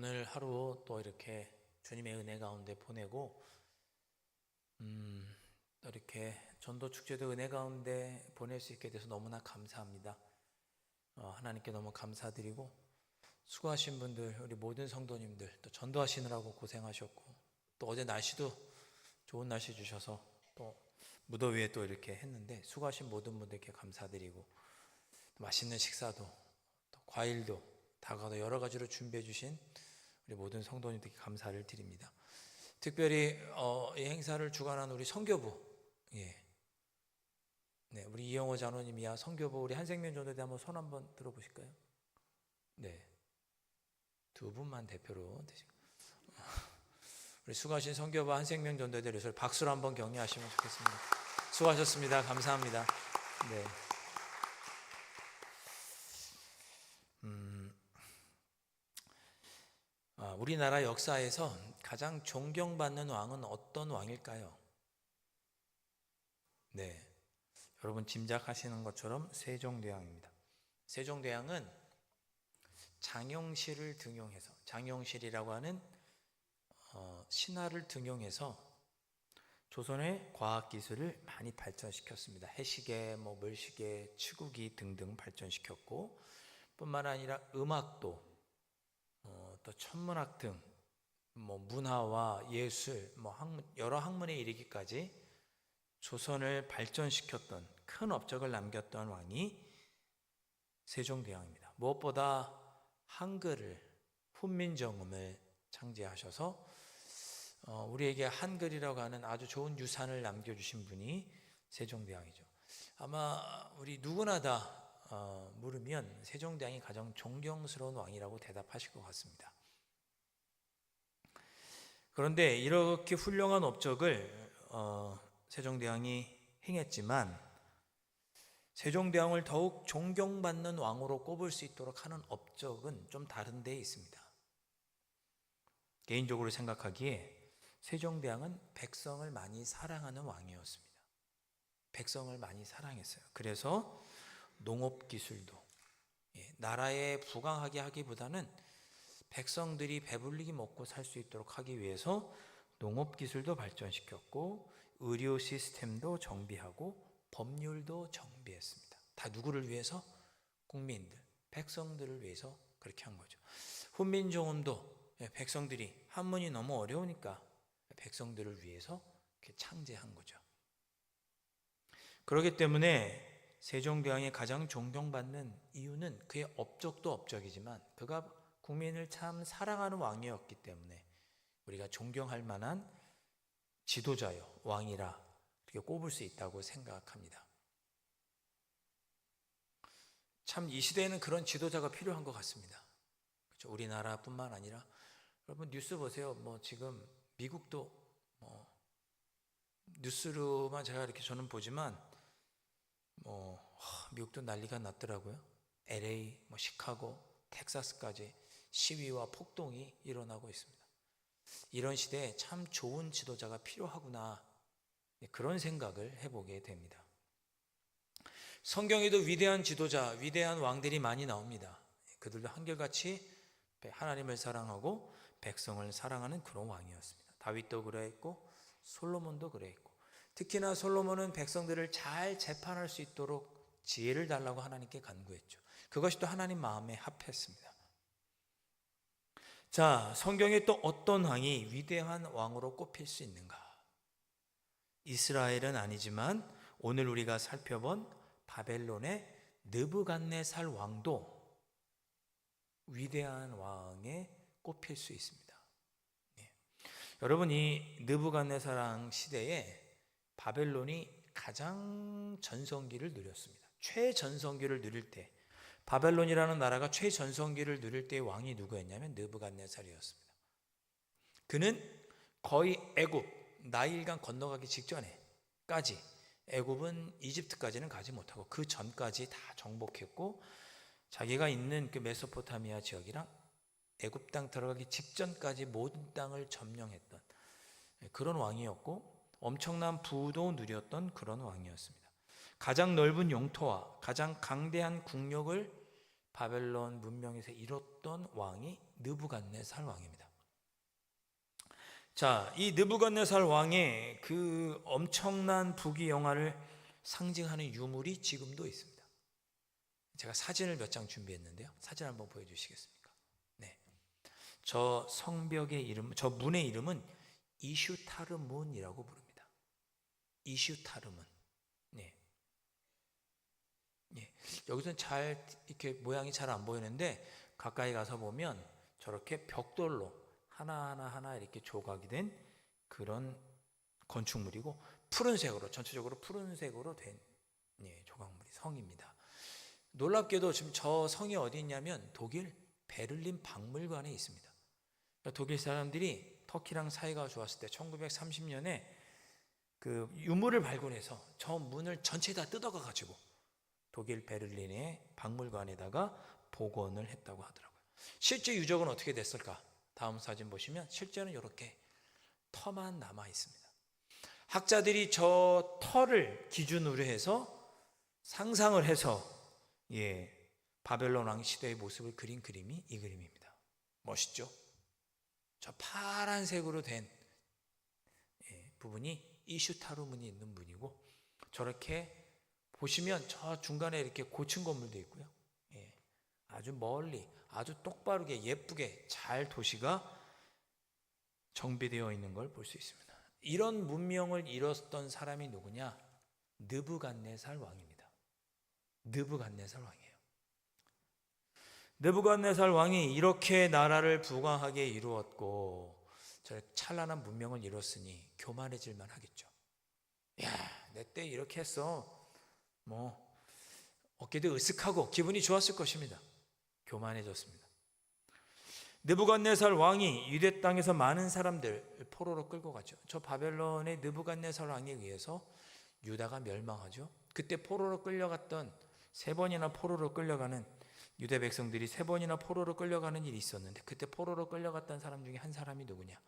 오늘 하루 또 이렇게 주님의 은혜 가운데 보내고 또 이렇게 전도 축제도 은혜 가운데 보낼 수 있게 돼서 너무나 감사합니다. 하나님께 너무 감사드리고 수고하신 분들, 우리 모든 성도님들 또 전도하시느라고 고생하셨고 또 어제 날씨도 좋은 날씨 주셔서 또 무더위에 또 이렇게 했는데 수고하신 모든 분들께 감사드리고 또 맛있는 식사도 또 과일도 다가도 여러 가지로 준비해 주신 우리 모든 성도님들께 감사를 드립니다. 특별히 이 행사를 주관한 우리 선교부, 네, 우리 이영호 장로님이야 선교부 우리 한생명 전도대 한번 손 한번 들어보실까요? 네, 두 분만 대표로 되시고 우리 수고하신 선교부 한생명 전도대를 박수로 한번 격려하시면 좋겠습니다. 수고하셨습니다. 감사합니다. 네. 우리나라 역사에서 가장 존경받는 왕은 어떤 왕일까요? 네, 여러분 짐작하시는 것처럼 세종대왕입니다. 세종대왕은 장영실을 등용해서, 장영실이라고 하는 신하를 등용해서 조선의 과학기술을 많이 발전시켰습니다. 해시계, 물시계, 치국이 등등 발전시켰고 뿐만 아니라 음악도 또 천문학 등 문화와 예술, 여러 학문에 이르기까지 조선을 발전시켰던 큰 업적을 남겼던 왕이 세종대왕입니다. 무엇보다 한글을, 훈민정음을 창제하셔서 우리에게 한글이라고 하는 아주 좋은 유산을 남겨주신 분이 세종대왕이죠. 아마 우리 누구나 다 물으면 세종대왕이 가장 존경스러운 왕이라고 대답하실 것 같습니다. 그런데 이렇게 훌륭한 업적을 세종대왕이 행했지만 세종대왕을 더욱 존경받는 왕으로 꼽을 수 있도록 하는 업적은 좀 다른 데에 있습니다. 개인적으로 생각하기에 세종대왕은 백성을 많이 사랑하는 왕이었습니다. 백성을 많이 사랑했어요. 그래서 농업기술도 나라에 부강하게 하기보다는 백성들이 배불리게 먹고 살 수 있도록 하기 위해서 농업기술도 발전시켰고 의료 시스템도 정비하고 법률도 정비했습니다. 다 누구를 위해서? 국민들, 백성들을 위해서 그렇게 한 거죠. 훈민정음도 백성들이 한문이 너무 어려우니까 백성들을 위해서 이렇게 창제한 거죠. 그렇기 때문에 세종대왕이 가장 존경받는 이유는 그의 업적도 업적이지만 그가 국민을 참 사랑하는 왕이었기 때문에 우리가 존경할 만한 지도자요, 왕이라 이렇게 꼽을 수 있다고 생각합니다. 참 이 시대에는 그런 지도자가 필요한 것 같습니다. 그렇죠? 우리나라뿐만 아니라 여러분 뉴스 보세요. 지금 미국도 뉴스로만 제가 이렇게 저는 보지만 미국도 난리가 났더라고요. LA, 시카고, 텍사스까지 시위와 폭동이 일어나고 있습니다. 이런 시대에 참 좋은 지도자가 필요하구나 그런 생각을 해보게 됩니다. 성경에도 위대한 지도자, 위대한 왕들이 많이 나옵니다. 그들도 한결같이 하나님을 사랑하고 백성을 사랑하는 그런 왕이었습니다. 다윗도 그랬고 솔로몬도 그랬고 특히나 솔로몬은 백성들을 잘 재판할 수 있도록 지혜를 달라고 하나님께 간구했죠. 그것이 또 하나님 마음에 합했습니다. 자, 성경에 또 어떤 왕이 위대한 왕으로 꼽힐 수 있는가? 이스라엘은 아니지만 오늘 우리가 살펴본 바벨론의 느부갓네살 왕도 위대한 왕에 꼽힐 수 있습니다. 여러분, 이 느부갓네살 왕 시대에 바벨론이 가장 전성기를 누렸습니다. 최전성기를 누릴 때 바벨론이라는 나라가 최전성기를 누릴 때의 왕이 누구였냐면 느부갓네살이었습니다. 그는 거의 애굽, 나일강 건너가기 직전에까지 애굽은 이집트까지는 가지 못하고 그 전까지 다 정복했고 자기가 있는 그 메소포타미아 지역이랑 애굽 땅 들어가기 직전까지 모든 땅을 점령했던 그런 왕이었고 엄청난 부도 누렸던 그런 왕이었습니다. 가장 넓은 영토와 가장 강대한 국력을 바벨론 문명에서 이뤘던 왕이 느부갓네살 왕입니다. 자, 이 느부갓네살 왕의 그 엄청난 부귀영화를 상징하는 유물이 지금도 있습니다. 제가 사진을 몇 장 준비했는데요. 사진 한번 보여주시겠습니까? 네, 저 성벽의 이름, 저 문의 이름은 이슈타르문이라고 부릅니다. 이슈타르문. 네. 예. 여기서는 잘 이렇게 모양이 잘 안 보이는데 가까이 가서 보면 저렇게 벽돌로 하나 이렇게 조각이 된 그런 건축물이고, 푸른색으로, 전체적으로 푸른색으로 된 조각물이 성입니다. 놀랍게도 지금 저 성이 어디 있냐면 독일 베를린 박물관에 있습니다. 그러니까 독일 사람들이 터키랑 사이가 좋았을 때 1930년에 그 유물을 발굴해서 저 문을 전체 다 뜯어가 가지고 독일 베를린의 박물관에다가 복원을 했다고 하더라고요. 실제 유적은 어떻게 됐을까? 다음 사진 보시면 실제는 이렇게 터만 남아 있습니다. 학자들이 저 터를 기준으로 해서 상상을 해서 바벨론 왕 시대의 모습을 그린 그림이 이 그림입니다. 멋있죠? 저 파란색으로 된 부분이 이슈타르문이 있는 분이고, 저렇게 보시면 저 중간에 이렇게 고층 건물도 있고요. 아주 멀리 아주 똑바르게 예쁘게 잘 도시가 정비되어 있는 걸 볼 수 있습니다. 이런 문명을 이뤘던 사람이 누구냐? 느부갓네살 왕입니다. 느부갓네살 왕이에요. 느부갓네살 왕이 이렇게 나라를 부강하게 이루었고 저 찬란한 문명을 이뤘으니 교만해질만 하겠죠. 야, 내 때 이렇게 했어. 어깨도 으쓱하고 기분이 좋았을 것입니다. 교만해졌습니다. 느부갓네살 왕이 유대 땅에서 많은 사람들 포로로 끌고 가죠. 저 바벨론의 느부갓네살 왕에 의해서 유다가 멸망하죠. 그때 포로로 끌려갔던, 3번이나 포로로 끌려가는 유대 백성들이 3번이나 포로로 끌려가는 일이 있었는데, 그때 포로로 끌려갔던 사람 중에 한 사람이 누구냐?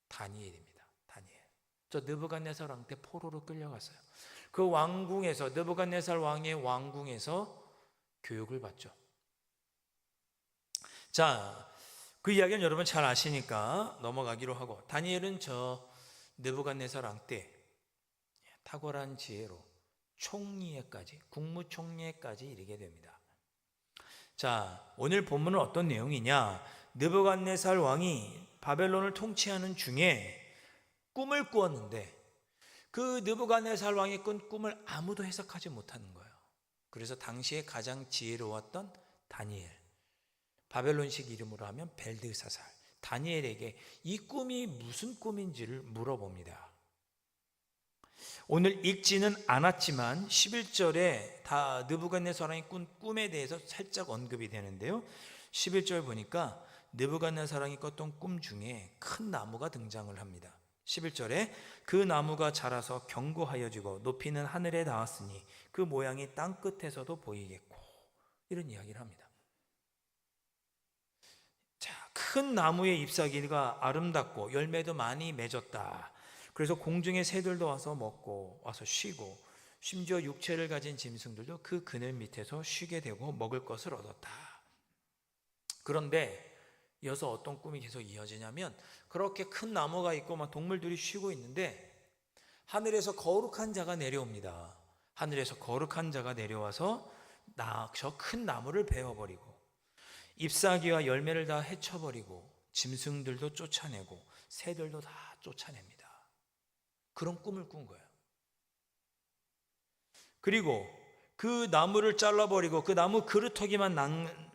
다니엘입니다. 다니엘. 저 느부갓네살 왕 때 포로로 끌려갔어요. 그 왕궁에서, 느부갓네살 왕의 왕궁에서 교육을 받죠. 자, 그 이야기는 여러분 잘 아시니까 넘어가기로 하고, 다니엘은 저 느부갓네살 왕 때 탁월한 지혜로 총리에까지, 국무총리에까지 이르게 됩니다. 자, 오늘 본문은 어떤 내용이냐? 느부갓네살 왕이 바벨론을 통치하는 중에 꿈을 꾸었는데 그 느부갓네살 왕이 꾼 꿈을 아무도 해석하지 못하는 거예요. 그래서 당시에 가장 지혜로웠던 다니엘, 바벨론식 이름으로 하면 벨드사살, 다니엘에게 이 꿈이 무슨 꿈인지를 물어봅니다. 오늘 읽지는 않았지만 11절에 다 느부갓네살 왕이 꾼 꿈에 대해서 살짝 언급이 되는데요. 11절 보니까 느부갓네살 왕이 꿨던 꿈 중에 큰 나무가 등장을 합니다. 11절에 그 나무가 자라서 견고하여지고 높이는 하늘에 닿았으니 그 모양이 땅 끝에서도 보이겠고, 이런 이야기를 합니다. 자, 큰 나무의 잎사귀가 아름답고 열매도 많이 맺었다. 그래서 공중의 새들도 와서 먹고 와서 쉬고, 심지어 육체를 가진 짐승들도 그 그늘 밑에서 쉬게 되고 먹을 것을 얻었다. 그런데 이어서 어떤 꿈이 계속 이어지냐면, 그렇게 큰 나무가 있고 막 동물들이 쉬고 있는데 하늘에서 거룩한 자가 내려옵니다. 하늘에서 거룩한 자가 내려와서 저 큰 나무를 베어버리고 잎사귀와 열매를 다 헤쳐버리고 짐승들도 쫓아내고 새들도 다 쫓아냅니다. 그런 꿈을 꾼 거예요. 그리고 그 나무를 잘라버리고 그 나무 그루터기만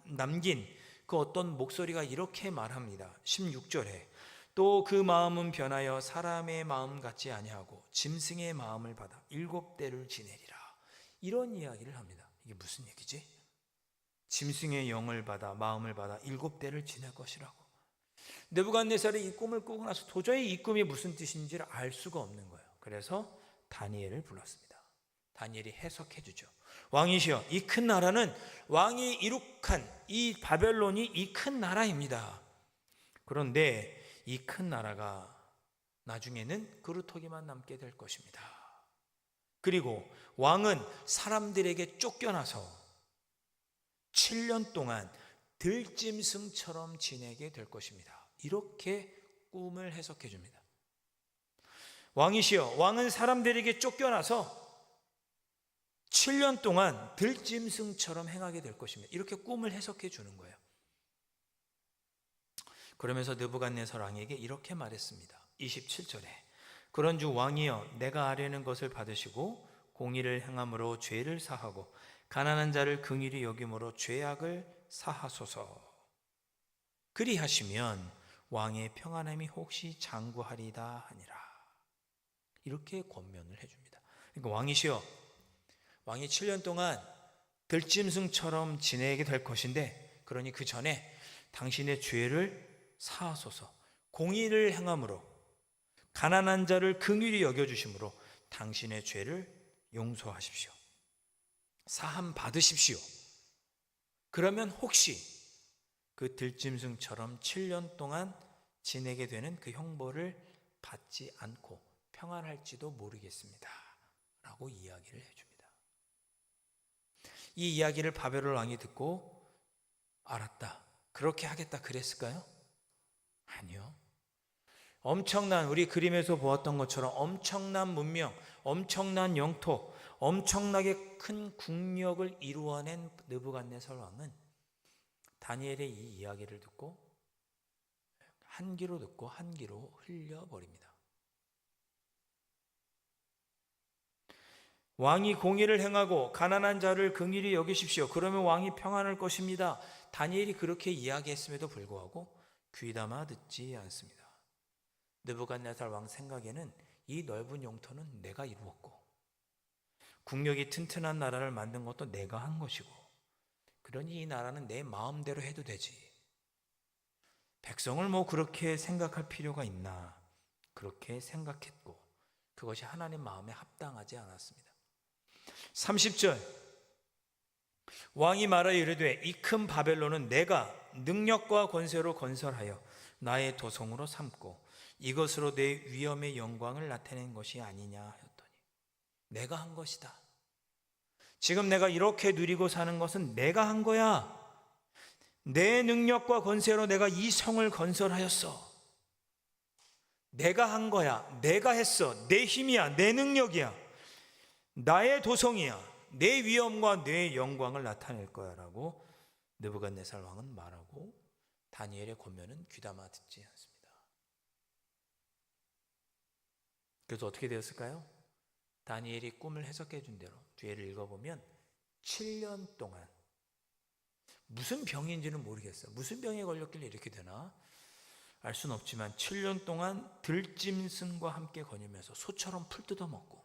남긴 그 어떤 목소리가 이렇게 말합니다. 16절에 또 그 마음은 변하여 사람의 마음 같지 아니하고 짐승의 마음을 받아 7대를 지내리라. 이런 이야기를 합니다. 이게 무슨 얘기지? 짐승의 영을 받아, 마음을 받아 7대를 지낼 것이라고. 느부갓네살이 이 꿈을 꾸고 나서 도저히 이 꿈이 무슨 뜻인지를 알 수가 없는 거예요. 그래서 다니엘을 불렀습니다. 다니엘이 해석해 주죠. 왕이시여, 이 큰 나라는 왕이 이룩한 이 바벨론이 이 큰 나라입니다. 그런데 이 큰 나라가 나중에는 그루터기만 남게 될 것입니다. 그리고 왕은 사람들에게 쫓겨나서 7년 동안 들짐승처럼 지내게 될 것입니다. 이렇게 꿈을 해석해 줍니다. 왕이시여, 왕은 사람들에게 쫓겨나서 7년 동안 들짐승처럼 행하게 될 것입니다. 이렇게 꿈을 해석해 주는 거예요. 그러면서 느부갓네살 왕에게 이렇게 말했습니다. 27절에 그런즉 왕이여, 내가 아뢰는 것을 받으시고 공의를 행함으로 죄를 사하고 가난한 자를 긍휼히 여김으로 죄악을 사하소서. 그리하시면 왕의 평안함이 혹시 장구하리다 하니라. 이렇게 권면을 해줍니다. 그러니까 왕이시여, 왕이 7년 동안 들짐승처럼 지내게 될 것인데, 그러니 그 전에 당신의 죄를 사하소서. 공의를 행함으로 가난한 자를 긍휼히 여겨주심으로 당신의 죄를 용서하십시오. 사함 받으십시오. 그러면 혹시 그 들짐승처럼 7년 동안 지내게 되는 그 형벌을 받지 않고 평안할지도 모르겠습니다 라고 이야기를 해줍니다. 이 이야기를 바벨론 왕이 듣고 알았다, 그렇게 하겠다 그랬을까요? 아니요. 엄청난, 우리 그림에서 보았던 것처럼 엄청난 문명, 엄청난 영토, 엄청나게 큰 국력을 이루어낸 느부갓네살 왕은 다니엘의 이 이야기를 듣고 한 귀로 듣고 한 귀로 흘려버립니다. 왕이 공의를 행하고 가난한 자를 긍휼히 여기십시오. 그러면 왕이 평안할 것입니다. 다니엘이 그렇게 이야기했음에도 불구하고 귀담아 듣지 않습니다. 느부갓네살 왕 생각에는 이 넓은 영토는 내가 이루었고 국력이 튼튼한 나라를 만든 것도 내가 한 것이고, 그러니 이 나라는 내 마음대로 해도 되지. 백성을 뭐 그렇게 생각할 필요가 있나, 그렇게 생각했고 그것이 하나님 마음에 합당하지 않았습니다. 30절 왕이 말하여 이르되 이 큰 바벨론은 내가 능력과 권세로 건설하여 나의 도성으로 삼고 이것으로 내 위엄의 영광을 나타낸 것이 아니냐 하였더니, 내가 한 것이다. 지금 내가 이렇게 누리고 사는 것은 내가 한 거야. 내 능력과 권세로 내가 이 성을 건설하였어. 내가 한 거야. 내가 했어. 내 힘이야. 내 능력이야. 나의 도성이야. 내 위엄과 내 영광을 나타낼 거야 라고 느부갓네살 왕은 말하고 다니엘의 권면은 귀담아 듣지 않습니다. 그래서 어떻게 되었을까요? 다니엘이 꿈을 해석해 준 대로 뒤에를 읽어보면 7년 동안 무슨 병인지는 모르겠어요. 무슨 병에 걸렸길래 이렇게 되나 알 수는 없지만 7년 동안 들짐승과 함께 거니면서 소처럼 풀 뜯어먹고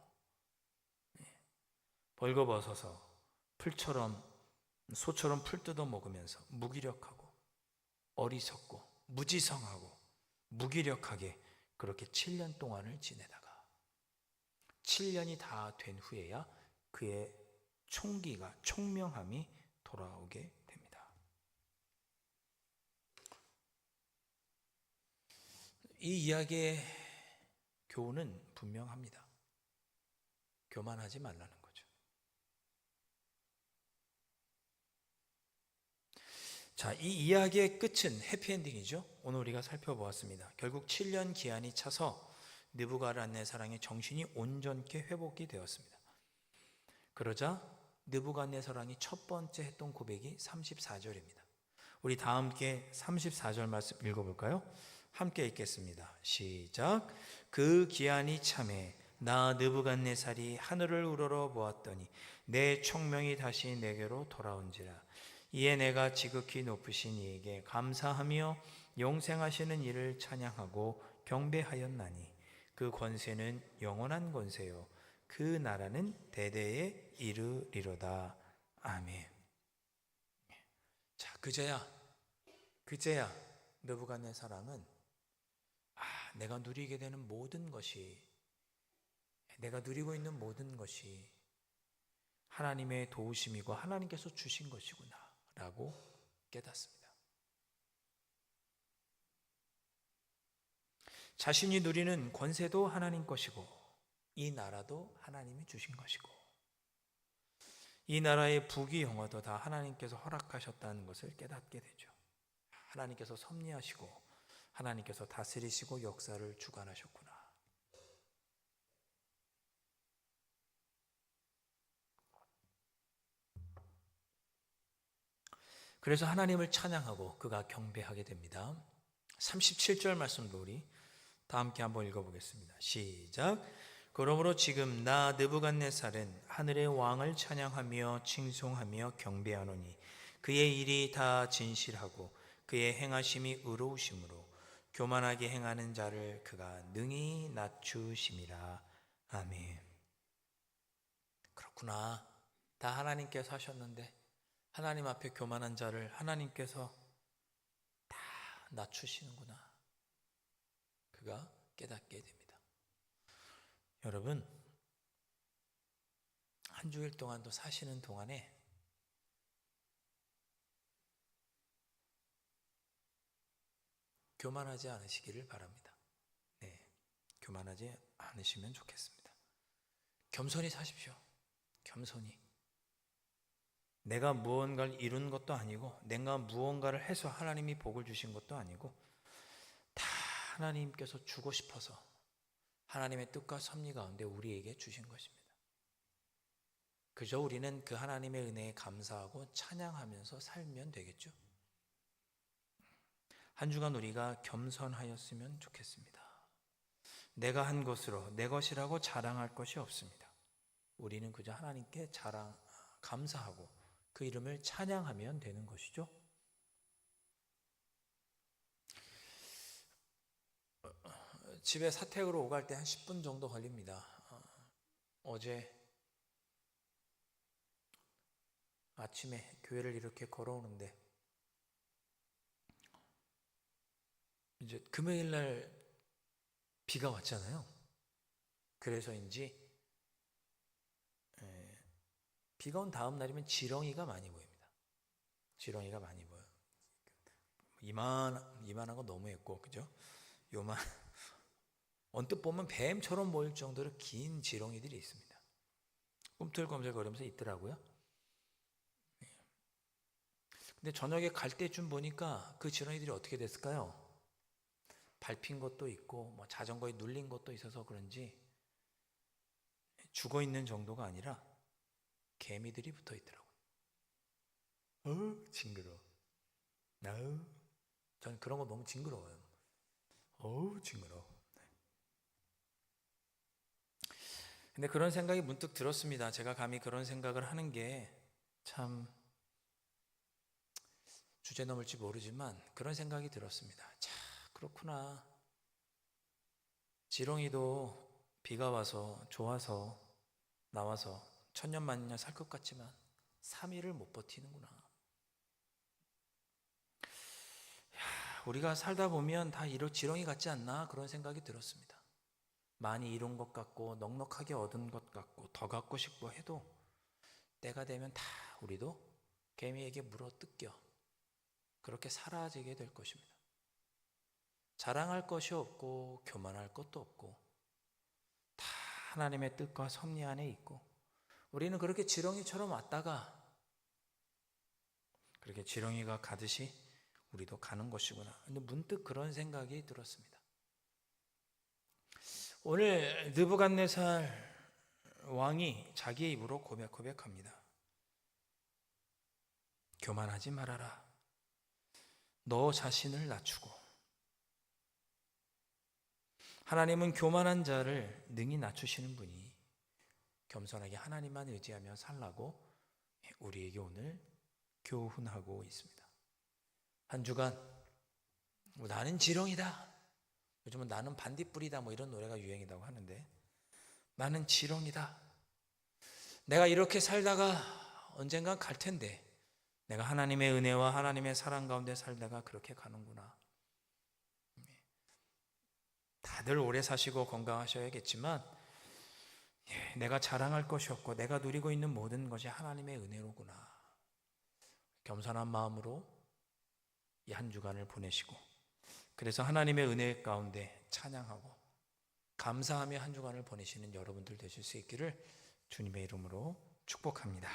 벌거벗어서 소처럼 풀 뜯어먹으면서 무기력하고 어리석고 무지성하고 무기력하게 그렇게 7년 동안을 지내다가 7년이 다 된 후에야 그의 총명함이 돌아오게 됩니다. 이 이야기의 교훈은 분명합니다. 교만하지 말라는 거죠. 자, 이 이야기의 끝은 해피엔딩이죠. 오늘 우리가 살펴보았습니다. 결국 7년 기한이 차서 느부갓네살 왕의 정신이 온전케 회복이 되었습니다. 그러자 느부갓네살 왕이 첫 번째 했던 고백이 34절입니다. 우리 다 함께 34절 말씀 읽어볼까요? 함께 읽겠습니다. 시작. 그 기한이 참에 나 느부갓네살이 하늘을 우러러 보았더니 내 총명이 다시 내게로 돌아온지라. 이에 내가 지극히 높으신 이에게 감사하며 영생하시는 이를 찬양하고 경배하였나니 그 권세는 영원한 권세요 그 나라는 대대에 이르리로다. 아멘. 자, 그제야 느부갓네살 왕은 내가 누리게 되는 모든 것이, 내가 누리고 있는 모든 것이 하나님의 도우심이고 하나님께서 주신 것이구나 라고 깨닫습니다. 자신이 누리는 권세도 하나님 것이고 이 나라도 하나님이 주신 것이고 이 나라의 부귀영화도 다 하나님께서 허락하셨다는 것을 깨닫게 되죠. 하나님께서 섭리하시고 하나님께서 다스리시고 역사를 주관하셨구나. 그래서 하나님을 찬양하고 그가 경배하게 됩니다. 37절 말씀도 우리 다 함께 한번 읽어보겠습니다. 시작. 그러므로 지금 나 느부갓네살은 하늘의 왕을 찬양하며 칭송하며 경배하노니 그의 일이 다 진실하고 그의 행하심이 의로우심으로 교만하게 행하는 자를 그가 능히 낮추심이라. 아멘. 그렇구나. 다 하나님께서 하셨는데 하나님 앞에 교만한 자를 하나님께서 다 낮추시는구나. 그가 깨닫게 됩니다. 여러분, 한 주일 동안도 사시는 동안에 교만하지 않으시기를 바랍니다. 네, 교만하지 않으시면 좋겠습니다. 겸손히 사십시오. 겸손히. 내가 무언가를 이룬 것도 아니고 내가 무언가를 해서 하나님이 복을 주신 것도 아니고 다 하나님께서 주고 싶어서 하나님의 뜻과 섭리 가운데 우리에게 주신 것입니다. 그저 우리는 그 하나님의 은혜에 감사하고 찬양하면서 살면 되겠죠. 한 주간 우리가 겸손하였으면 좋겠습니다. 내가 한 것으로 내 것이라고 자랑할 것이 없습니다. 우리는 그저 하나님께 감사하고 그 이름을 찬양하면 되는 것이죠. 집에 사택으로 오갈 때 한 10분 정도 걸립니다. 어제 아침에 교회를 이렇게 걸어오는데 이제 금요일 날 비가 왔잖아요. 그래서인지 비가 온 다음 날이면 지렁이가 많이 보입니다. 지렁이가 많이 보여요. 이만한 거 너무했고, 그죠? 요만 언뜻 보면 뱀처럼 보일 정도로 긴 지렁이들이 있습니다. 꿈틀꿈틀거리면서 있더라고요. 근데 저녁에 갈 때쯤 보니까 그 지렁이들이 어떻게 됐을까요? 밟힌 것도 있고 뭐 자전거에 눌린 것도 있어서 그런지 죽어 있는 정도가 아니라 개미들이 붙어 있더라고요. 징그러워. 전 그런 거 너무 징그러워요. 징그러워. 근데 그런 생각이 문득 들었습니다. 제가 감히 그런 생각을 하는 게 참 주제 넘을지 모르지만 그런 생각이 들었습니다. 자, 그렇구나. 지렁이도 비가 와서 좋아서 나와서 천년만년 살 것 같지만 3일을 못 버티는구나. 우리가 살다 보면 다 지렁이 같지 않나 그런 생각이 들었습니다. 많이 이룬 것 같고 넉넉하게 얻은 것 같고 더 갖고 싶고 해도 때가 되면 다 우리도 개미에게 물어 뜯겨 그렇게 사라지게 될 것입니다. 자랑할 것이 없고 교만할 것도 없고 다 하나님의 뜻과 섭리 안에 있고 우리는 그렇게 지렁이처럼 왔다가 그렇게 지렁이가 가듯이 우리도 가는 것이구나. 근데 문득 그런 생각이 들었습니다. 오늘 느부갓네살 왕이 자기의 입으로 고백합니다. 교만하지 말아라. 너 자신을 낮추고 하나님은 교만한 자를 능히 낮추시는 분이 겸손하게 하나님만 의지하며 살라고 우리에게 오늘 교훈하고 있습니다. 한 주간 나는 지렁이다. 요즘은 나는 반딧불이다 뭐 이런 노래가 유행이라고 하는데 나는 지렁이다. 내가 이렇게 살다가 언젠간 갈 텐데 내가 하나님의 은혜와 하나님의 사랑 가운데 살다가 그렇게 가는구나. 다들 오래 사시고 건강하셔야겠지만 내가 자랑할 것이 없고 내가 누리고 있는 모든 것이 하나님의 은혜로구나. 겸손한 마음으로 이 한 주간을 보내시고 그래서 하나님의 은혜 가운데 찬양하고 감사하며 한 주간을 보내시는 여러분들 되실 수 있기를 주님의 이름으로 축복합니다.